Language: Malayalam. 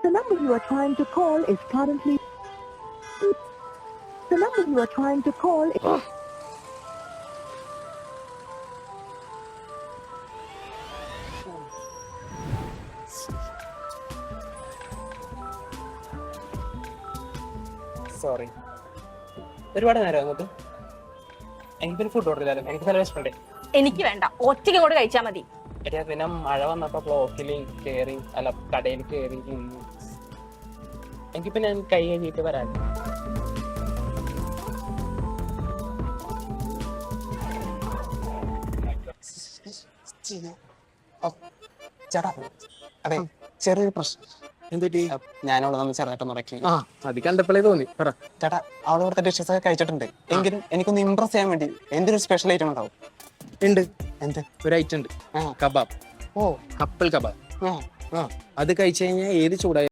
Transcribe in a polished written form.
The number you are trying to call is currently... The number you are trying to call is... sorry, ഒരുപാട് നേരം അങ്ങോട്ട്. എനിക്ക് ഫുഡ് ഓർഡർ എനിക്ക് നല്ല വിശപ്പുണ്ടേ. എനിക്ക് വേണ്ട, ഒറ്റയ്ക്ക് കൂടെ കഴിച്ചാൽ മതി. പിന്നെ മഴ വന്നപ്പോ ബ്ലോക്കിൽ കേറി, അല്ല കടയിൽ കേറി. എനിക്ക് പിന്നെ കൈ കഴിഞ്ഞിട്ട് വരാൻ. ചേട്ടാ, അതെ ചെറിയൊരു പ്രശ്നം. എന്തുപറ്റി? ഞാനവിടെ നമ്മൾ ചെറുതായിട്ടൊന്ന് ഉറക്കി. അത് കണ്ടപ്പോഴേ തോന്നി. ചേട്ടാ, അവിടെ ഇവിടുത്തെ ഡിഷസ് ഒക്കെ കഴിച്ചിട്ടുണ്ട്. എങ്കിലും എനിക്കൊന്ന് ഇംപ്രസ് ചെയ്യാൻ വേണ്ടി എന്തൊരു സ്പെഷ്യൽ ഐറ്റം ഉണ്ടാവും? ഉണ്ട്. എന്ത് ഒരു ഐറ്റം ഉണ്ട്, കബാബ്. ഓ, കപ്പൽ കബാബ്. അത് കഴിച്ചു കഴിഞ്ഞാൽ ഏത് ചൂടായി